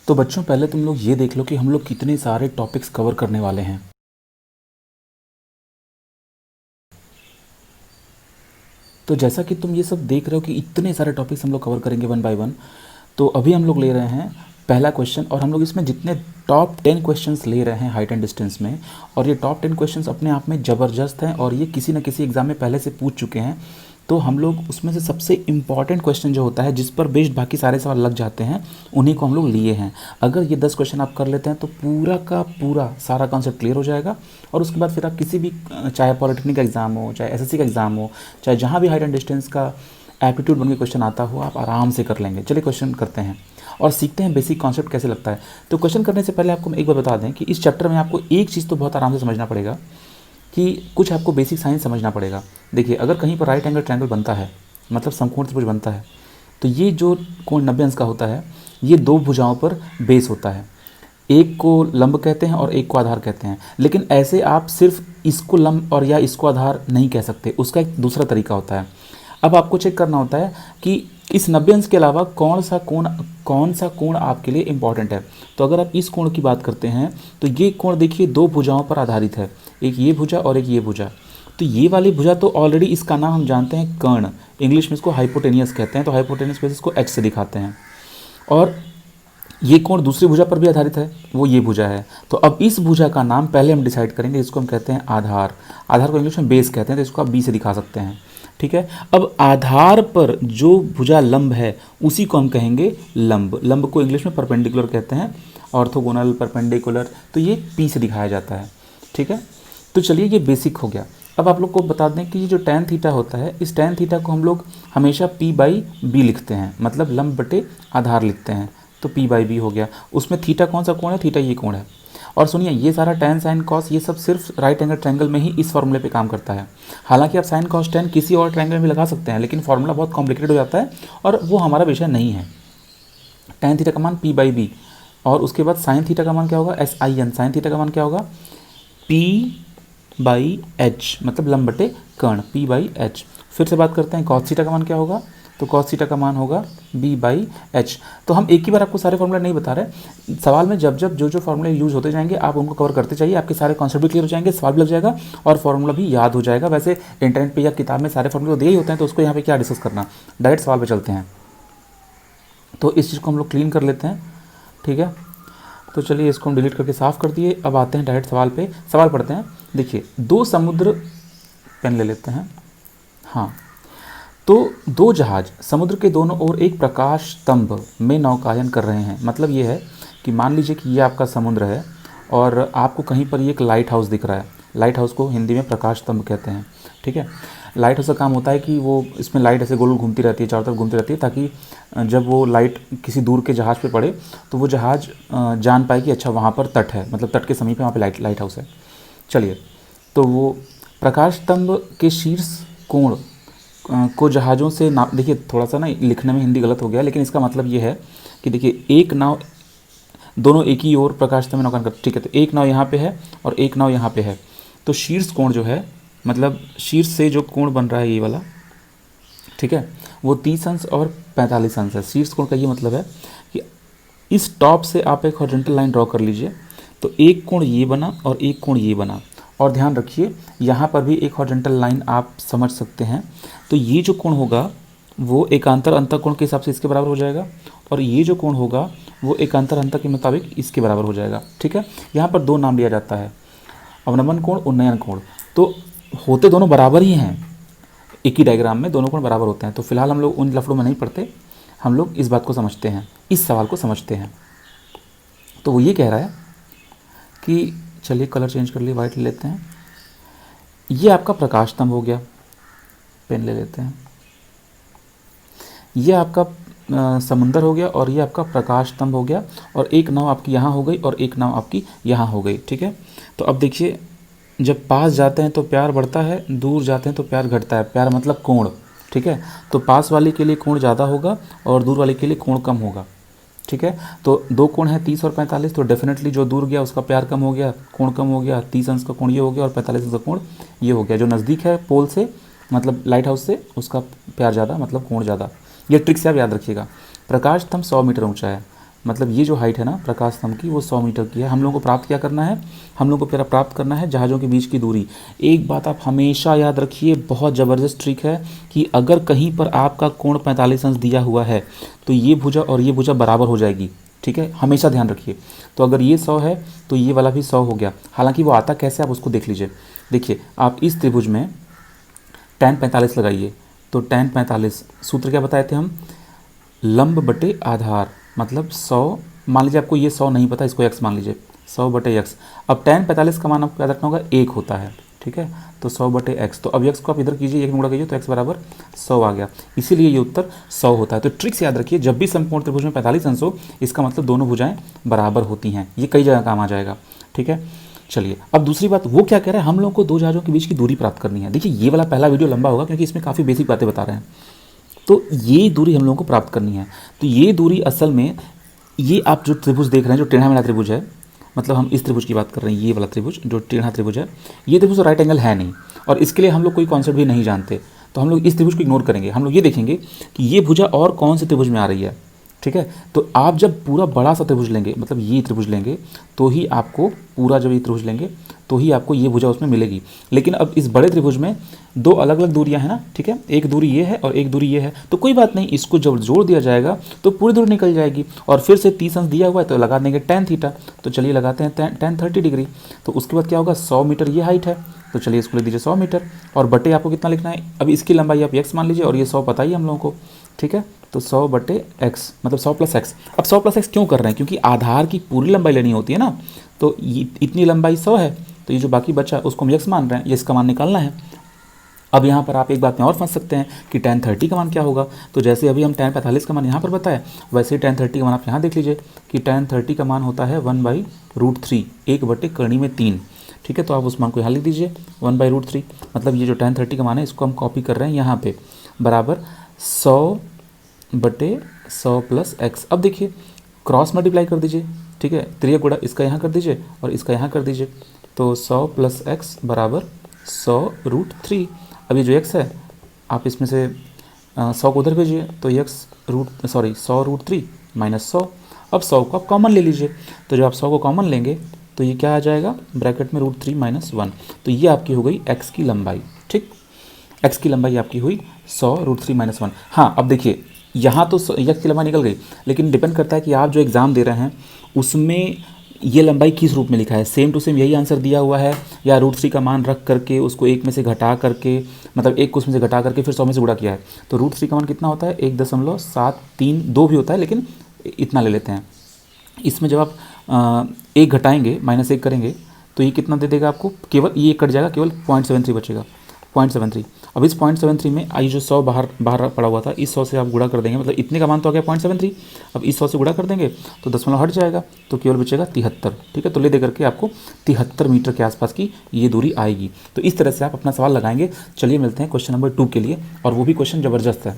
तो बच्चों पहले तुम लोग ये देख लो कि हम लोग कितने सारे टॉपिक्स कवर करने वाले हैं। तो जैसा कि तुम ये सब देख रहे हो कि इतने सारे टॉपिक्स हम लोग कवर करेंगे वन बाय वन। तो अभी हम लोग ले रहे हैं पहला क्वेश्चन, और हम लोग इसमें जितने टॉप 10 क्वेश्चंस ले रहे हैं हाइट एंड डिस्टेंस में, और ये टॉप 10 क्वेश्चंस अपने आप में ज़बरदस्त हैं और ये किसी न किसी एग्ज़ाम में पहले से पूछ चुके हैं। तो हम लोग उसमें से सबसे इम्पॉर्टेंट क्वेश्चन जो होता है जिस पर बेस्ड बाकी सारे सवाल लग जाते हैं, उन्हीं को हम लोग लिए हैं। अगर ये 10 क्वेश्चन आप कर लेते हैं तो पूरा का पूरा सारा कॉन्सेप्ट क्लियर हो जाएगा। और उसके बाद फिर आप किसी भी, चाहे पॉलिटेक्निक का एग्ज़ाम हो, चाहे एसएससी का एग्ज़ाम हो, चाहे जहाँ भी हाइट एंड डिस्टेंस का एप्टीट्यूड बन के क्वेश्चन आता हो, आप आराम से कर लेंगे। चलिए क्वेश्चन करते हैं और सीखते हैं बेसिक कॉन्सेप्ट कैसे लगता है। तो क्वेश्चन करने से पहले आपको मैं एक बार बता दें कि इस चैप्टर में आपको एक चीज़ तो बहुत आराम से समझना पड़ेगा कि कुछ आपको बेसिक साइंस समझना पड़ेगा। देखिए, अगर कहीं पर राइट एंगल ट्रायंगल बनता है, मतलब समकोण त्रिभुज बनता है, तो ये जो कोण 90 अंश का होता है, ये दो भुजाओं पर बेस होता है। एक को लंब कहते हैं और एक को आधार कहते हैं। लेकिन ऐसे आप सिर्फ इसको लंब और या इसको आधार नहीं कह सकते, उसका एक दूसरा तरीका होता है। अब आपको चेक करना होता है कि इस 90 अंश के अलावा कौन सा कोण आपके लिए इंपॉर्टेंट है। तो अगर आप इस कोण की बात करते हैं तो ये कोण देखिए दो भुजाओं पर आधारित है, एक ये भुजा और एक ये भुजा। तो ये वाली भुजा तो ऑलरेडी इसका नाम हम जानते हैं कर्ण, इंग्लिश में इसको हाइपोटेनियस कहते हैं। तो हाइपोटेनियस पे इसको एच से दिखाते हैं। और ये कोण दूसरी भुजा पर भी आधारित है, वो ये भुजा है। तो अब इस भुजा का नाम पहले हम डिसाइड करेंगे, इसको हम कहते हैं आधार। आधार को इंग्लिश में बेस कहते हैं, तो इसको आप बी से दिखा सकते हैं। ठीक है। अब आधार पर जो भुजा लंब है उसी को हम कहेंगे लंब। लंब को इंग्लिश में परपेंडिकुलर कहते हैं, ऑर्थोगोनल, परपेंडिकुलर, तो ये पी से दिखाया जाता है। ठीक है। तो चलिए ये बेसिक हो गया। अब आप लोग को बता दें कि ये जो tan थीटा होता है, इस tan थीटा को हम लोग हमेशा p/b लिखते हैं, मतलब लंब बटे आधार लिखते हैं। तो p/b हो गया। उसमें थीटा कौन सा कोण है? थीटा ये कोण है। और सुनिए, ये सारा tan sin cos ये सब सिर्फ राइट एंगल ट्रायंगल में ही इस फॉर्मूले पे काम करता है। हालांकि आप sin cos tan किसी और ट्रायंगल में भी लगा सकते हैं, लेकिन फॉर्मूला बहुत कॉम्प्लिकेटेड हो जाता है और वो हमारा विषय नहीं है। tan थीटा का मान p/b, और उसके बाद sin थीटा का मान क्या होगा? sin। sin थीटा का मान क्या होगा? p/h, मतलब लंब बटे कर्ण, p/h। फिर से बात करते हैं, cos थीटा का मान क्या होगा? तो cos थीटा का मान होगा b/h। तो हम एक ही बार आपको सारे फॉर्मूला नहीं बता रहे, सवाल में जब जब जो फॉर्मूले यूज होते जाएंगे आप उनको कवर करते जाइए, आपके सारे कॉन्सेप्ट भी क्लियर हो जाएंगे, सवाल भी लग जाएगा और फॉर्मूला भी याद हो जाएगा। वैसे इंटरनेट पे या किताब में सारे फॉर्मूले दिए ही होते हैं, तो उसको यहाँ पे क्या डिस्कस करना, डायरेक्ट सवाल पे चलते हैं। तो इस चीज़ को हम लोग क्लीन कर लेते हैं। ठीक है। तो चलिए इसको हम डिलीट करके साफ़ कर दिए। अब आते हैं डायरेक्ट सवाल पे, सवाल पढ़ते हैं। देखिए, दो समुद्र, पेन ले लेते हैं, हाँ। तो दो जहाज समुद्र के दोनों ओर एक प्रकाश स्तंभ में नौकायन कर रहे हैं। मतलब ये है कि मान लीजिए कि ये आपका समुद्र है और आपको कहीं पर ये एक लाइट हाउस दिख रहा है। लाइट हाउस को हिंदी में प्रकाश स्तंभ कहते हैं। ठीक है। लाइट हाउस का काम होता है कि वो, इसमें लाइट ऐसे गोल गोल घूमती रहती है, चारों तरफ घूमती रहती है, ताकि जब वो लाइट किसी दूर के जहाज़ पे पड़े तो वो जहाज़ जान पाए कि अच्छा वहाँ पर तट है, मतलब तट के समीप वहाँ पे लाइट हाउस है। चलिए, तो वो प्रकाश स्तंभ के शीर्ष कोण को जहाज़ों से ना, देखिए थोड़ा सा ना लिखने में हिंदी गलत हो गया, लेकिन इसका मतलब ये है कि देखिए एक नाव, दोनों एक ही ओर प्रकाश स्तंभ में नौकायन करते। ठीक है। तो एक नाव यहाँ पे है और एक नाव यहाँ पे है। तो शीर्ष कोण जो है, मतलब शीर्ष से जो कोण बन रहा है ये वाला, ठीक है, वो 30 अंश और 45 अंश है। शीर्ष कोण का ये मतलब है कि इस टॉप से आप एक हॉरिजॉन्टल लाइन ड्रॉ कर लीजिए, तो एक कोण ये बना और एक कोण ये बना। और ध्यान रखिए, यहाँ पर भी एक हॉरिजॉन्टल लाइन आप समझ सकते हैं। तो ये जो कोण होगा वो एकांतर अंतःकोण के हिसाब से इसके बराबर हो जाएगा, और ये जो कोण होगा वो एकांतर अंतर के मुताबिक इसके बराबर हो जाएगा। ठीक है। यहाँ पर दो नाम लिया जाता है, अवनमन कोण, उन्नयन कोण। तो होते दोनों बराबर ही हैं, एक ही डायग्राम में दोनों कोण बराबर होते हैं। तो फिलहाल हम लोग उन लफड़ों में नहीं पढ़ते, हम लोग इस बात को समझते हैं, इस सवाल को समझते हैं। तो वो ये कह रहा है कि, चलिए कलर चेंज कर लिए, वाइट ले लेते हैं। ये आपका प्रकाश स्तंभ हो गया, पेन ले लेते हैं। ये आपका समुंदर हो गया और ये आपका प्रकाश स्तंभ हो गया, और एक नाव आपकी यहाँ हो गई और एक नाव आपकी यहाँ हो गई। ठीक है। तो अब देखिए, जब पास जाते हैं तो प्यार बढ़ता है, दूर जाते हैं तो प्यार घटता है। प्यार मतलब कोण। ठीक है। तो पास वाले के लिए कोण ज़्यादा होगा और दूर वाले के लिए कोण कम होगा। ठीक है। तो दो कोण है 30 और 45, तो डेफिनेटली जो दूर गया उसका प्यार कम हो गया, कोण कम हो गया। 30 अंश का कोण ये हो गया और 45 अंश का कोण ये हो गया। जो नज़दीक है पोल से, मतलब लाइट हाउस से, उसका प्यार ज़्यादा, मतलब कोण ज़्यादा। ये ट्रिक से आप याद रखिएगा। प्रकाश स्तंभ 100 मीटर ऊंचा है, मतलब ये जो हाइट है ना प्रकाश स्तंभ की वो 100 मीटर की है। हम लोगों को प्राप्त क्या करना है, हम लोगों को प्राप्त करना है जहाज़ों के बीच की दूरी। एक बात आप हमेशा याद रखिए, बहुत ज़बरदस्त ट्रिक है कि अगर कहीं पर आपका कोण 45 अंश दिया हुआ है तो ये भुजा और ये भुजा बराबर हो जाएगी, ठीक है, हमेशा ध्यान रखिए। तो अगर ये 100 है तो ये वाला भी 100 हो गया। हालांकि वो आता कैसे आप उसको देख लीजिए। देखिए आप इस त्रिभुज में tan 45 लगाइए, तो tan 45 सूत्र क्या बताए थे हम, लंब बटे आधार, मतलब 100, मान लीजिए आपको ये 100 नहीं पता, इसको x मान लीजिए, 100 बटे x। अब tan 45 का मान आपको याद रखना होगा 1 होता है, ठीक है, तो 100 बटे x। तो अब x को आप इधर कीजिए, 1 में गुणा कीजिए तो x बराबर 100 आ गया, इसीलिए ये उत्तर 100 होता है। तो ट्रिक से याद रखिए, जब भी समकोण त्रिभुज में 45 अंश हो, इसका मतलब दोनों भुजाएं बराबर होती हैं। ये कई जगह काम आ जाएगा, ठीक है। चलिए अब दूसरी बात, वो क्या कह रहा है, हम लोग को दो जहाज़ों के बीच की दूरी प्राप्त करनी है। देखिए ये वाला पहला वीडियो लंबा होगा क्योंकि इसमें काफ़ी बेसिक बातें बता रहे हैं। तो ये दूरी हम लोगों को प्राप्त करनी है। तो ये दूरी असल में, ये आप जो त्रिभुज देख रहे हैं, जो टेढ़ा मेढ़ा त्रिभुज है, मतलब हम इस त्रिभुज की बात कर रहे हैं, ये वाला त्रिभुज जो टेढ़ा त्रिभुज है, ये त्रिभुज राइट एंगल है नहीं, और इसके लिए हम लोग कोई कॉन्सेप्ट भी नहीं जानते। तो हम लोग इस त्रिभुज को इग्नोर करेंगे। हम लोग ये देखेंगे कि ये भुजा और कौन से त्रिभुज में आ रही है, ठीक है। तो आप जब पूरा बड़ा सा त्रिभुज लेंगे, मतलब ये त्रिभुज लेंगे, तो ही आपको पूरा, जब ये त्रिभुज लेंगे तो ही आपको ये भुजा उसमें मिलेगी। लेकिन अब इस बड़े त्रिभुज में दो अलग अलग दूरियां हैं ना, ठीक है, एक दूरी ये है और एक दूरी ये है, तो कोई बात नहीं, इसको जब जोड़ दिया जाएगा तो पूरी दूरी निकल जाएगी। और फिर से 30 अंश दिया हुआ है तो लगा देंगे tan थीटा, तो चलिए लगाते हैं tan 30 डिग्री। तो उसके बाद क्या होगा, 100 मीटर ये हाइट है, तो चलिए इसको लिख दीजिए 100 मीटर, और बटे आपको कितना लिखना है, अब इसकी लंबाई आप x मान लीजिए, और ये 100 पता ही हम लोगों को, ठीक है। तो 100 बटे x, मतलब 100 प्लस x। अब 100 प्लस x क्यों कर रहे हैं, क्योंकि आधार की पूरी लंबाई लेनी होती है ना, तो इतनी लंबाई 100 है, तो ये जो बाकी बचा उसको हम x मान रहे हैं, ये इसका मान निकालना है। अब यहाँ पर आप एक बात में और फंस सकते हैं कि tan 30 का मान क्या होगा। तो जैसे अभी हम tan 45 का मान यहाँ पर बताया, वैसे ही tan 30 का मान आप यहाँ देख लीजिए कि tan 30 का मान होता है 1/√3, 1 बटे करनी में 3, ठीक है। तो आप उस मान को यहाँ लिख दीजिए 1/√3, मतलब ये जो tan 30 का मान है इसको हम कॉपी कर रहे हैं यहाँ पे, बराबर 100 बटे 100 प्लस x। अब देखिए क्रॉस मल्टीप्लाई कर दीजिए, ठीक है, त्रिय गुणा इसका यहाँ कर दीजिए और इसका यहाँ कर दीजिए, तो 100 प्लस x बराबर 100√3। अब ये जो x है आप इसमें से 100 को उधर भेजिए, तो x 100√3 माइनस 100। अब 100 को आप कॉमन ले लीजिए, तो जब आप 100 को कॉमन लेंगे तो ये क्या आ जाएगा, ब्रैकेट में √3 माइनस 1। तो ये आपकी हो गई x की लंबाई, ठीक, x की लंबाई आपकी हुई 100√3 माइनस 1। हाँ अब देखिए यहाँ तो x की लंबाई निकल गई, लेकिन डिपेंड करता है कि आप जो एग्ज़ाम दे रहे हैं उसमें ये लंबाई किस रूप में लिखा है। सेम टू सेम यही आंसर दिया हुआ है, या √3 का मान रख करके उसको 1 में से घटा करके, मतलब 1 को उसमें से घटा करके फिर 100 में से गुणा किया है। तो √3 का मान कितना होता है, 1.732 भी होता है, लेकिन इतना ले लेते हैं। इसमें जब आप 1 घटाएंगे, -1 करेंगे, तो ये कितना दे देगा आपको, केवल ये कट जाएगा, केवल 0.73 बचेगा, 0.73। अब इस 0.73 में आई जो 100 बाहर पड़ा हुआ था, इस 100 से आप गुणा कर देंगे, मतलब इतने का मान तो आ गया 0.73। अब इस 100 से गुणा कर देंगे तो दशमलव हट जाएगा, तो केवल बचेगा 73, ठीक है। तो ले दे करके आपको 73 मीटर के आसपास की ये दूरी आएगी। तो इस तरह से आप अपना सवाल लगाएंगे। चलिए मिलते हैं क्वेश्चन नंबर 2 के लिए, और वो भी क्वेश्चन ज़बरदस्त है।